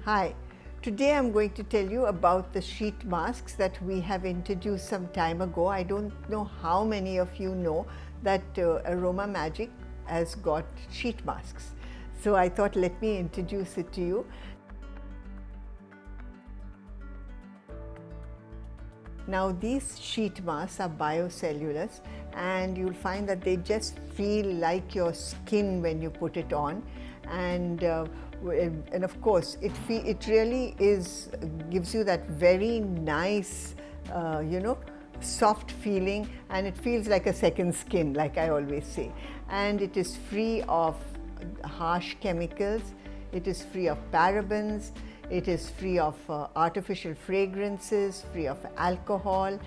Hi, today I'm going to tell you about the sheet masks that we have introduced some time ago. I don't know how many of you know that Aroma Magic has got sheet masks. So I thought let me introduce it to you. Now these sheet masks are biocellulose and you'll find that they just feel like your skin when you put it on, and of course it really gives you that very nice soft feeling, and it feels like a second skin, like I always say. And it is free of harsh chemicals, it is free of parabens, it is free of artificial fragrances, free of alcohol,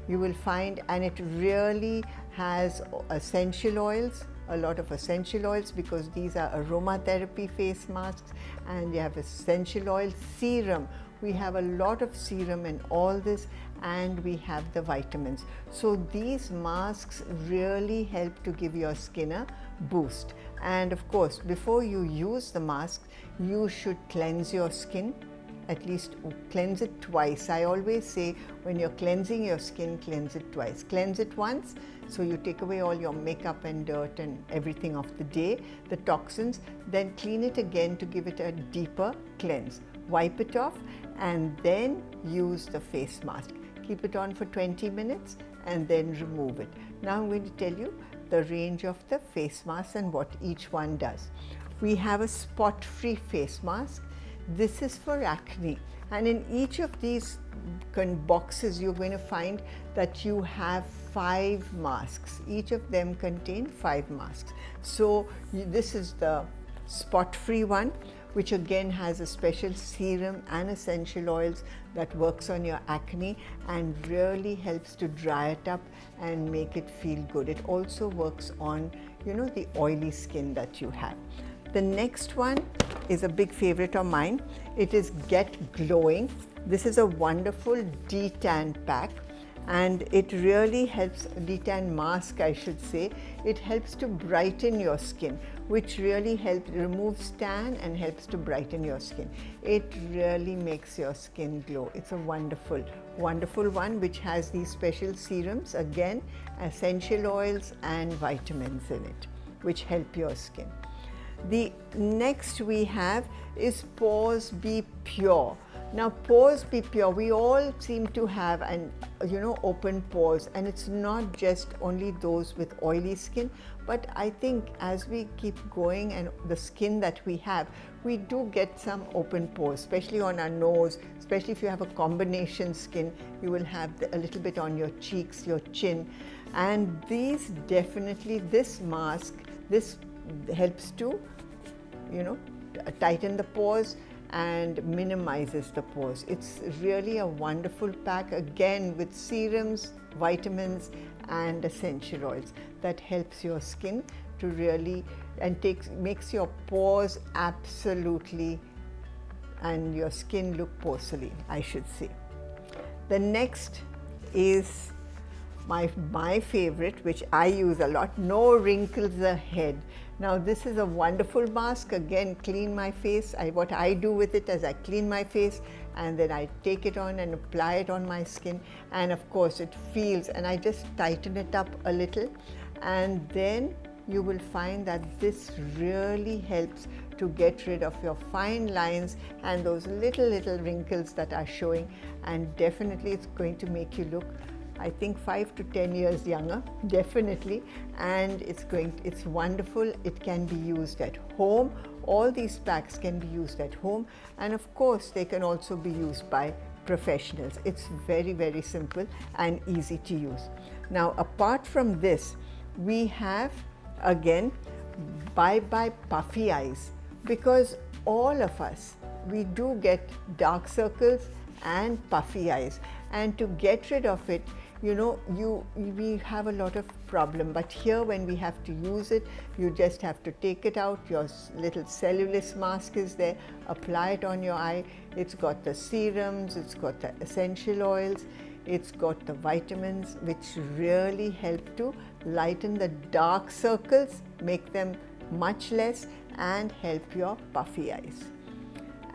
you will find, and it really has essential oils, a lot of essential oils, because these are aromatherapy face masks, and you have essential oil serum. We have a lot of serum in all this, and we have the vitamins. So these masks really help to give your skin a boost. And of course, before you use the mask, you should cleanse your skin. At least cleanse it twice. I always say when you're cleansing your skin, cleanse it twice. Cleanse it once, so you take away all your makeup and dirt and everything of the day, the toxins, then clean it again to give it a deeper cleanse. Wipe it off and then use the face mask. Keep it on for 20 minutes and then remove it. Now I'm going to tell you the range of the face masks and what each one does. We have a spot-free face mask. This is for acne, and in each of these boxes you're going to find that you have 5 masks. Each of them contain 5 masks. So this is the spot-free one, which again has a special serum and essential oils that works on your acne and really helps to dry it up and make it feel good. It also works on, the oily skin that you have. The next one is a big favorite of mine. It is Get Glowing. This is a wonderful detan pack, and it really helps, detan mask I should say. It helps to brighten your skin, which really helps remove tan and helps to brighten your skin. It really makes your skin glow. It's a wonderful, wonderful one which has these special serums, again essential oils and vitamins in it, which help your skin. The next we have is Pores Be Pure. Now Pores Be Pure, we all seem to have open pores, and it's not just only those with oily skin, but I think as we keep going and the skin that we have, we do get some open pores, especially on our nose, especially if you have a combination skin, you will have a little bit on your cheeks, your chin, and these definitely, this mask, this helps to tighten the pores and minimizes the pores. It's really a wonderful pack, again with serums, vitamins and essential oils that helps your skin to really, and makes your pores absolutely, and your skin look porcelain, I should say. The next is my favorite, which I use a lot, No Wrinkles Ahead. Now this is a wonderful mask, again clean my face. What I do with it is I clean my face and then I take it on and apply it on my skin, and of course it feels, and I just tighten it up a little, and then you will find that this really helps to get rid of your fine lines and those little wrinkles that are showing, and definitely it's going to make you look, I think 5 to 10 years younger, definitely, and it's wonderful. It can be used at home. All these packs can be used at home, and of course they can also be used by professionals. It's very, very simple and easy to use. Now apart from this, we have again Bye Puffy Eyes, because all of us, we do get dark circles and puffy eyes, and to get rid of it, we have a lot of problem, but here when we have to use it, you just have to take it out. Your little cellulose mask is there, apply it on your eye. It's got the serums, it's got the essential oils, it's got the vitamins which really help to lighten the dark circles, make them much less, and help your puffy eyes.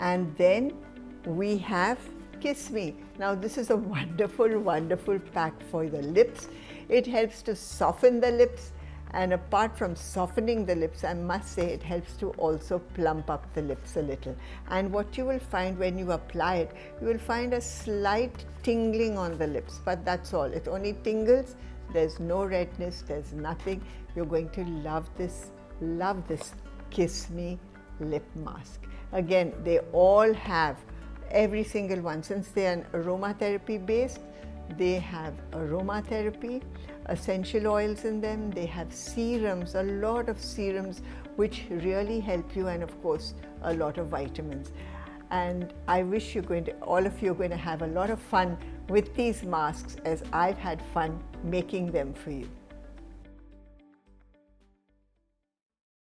And then we have Kiss Me. Now this is a wonderful, wonderful pack for the lips. It helps to soften the lips, and apart from softening the lips, I must say it helps to also plump up the lips a little. And what you will find when you apply it, you will find a slight tingling on the lips, but that's all. It only tingles. There's no redness, there's nothing. You're going to love this Kiss Me lip mask. Again, they all have, every single one, since they are an aromatherapy based, they have aromatherapy, essential oils in them, they have serums, a lot of serums which really help you, and of course a lot of vitamins. And I wish all of you are going to have a lot of fun with these masks, as I've had fun making them for you.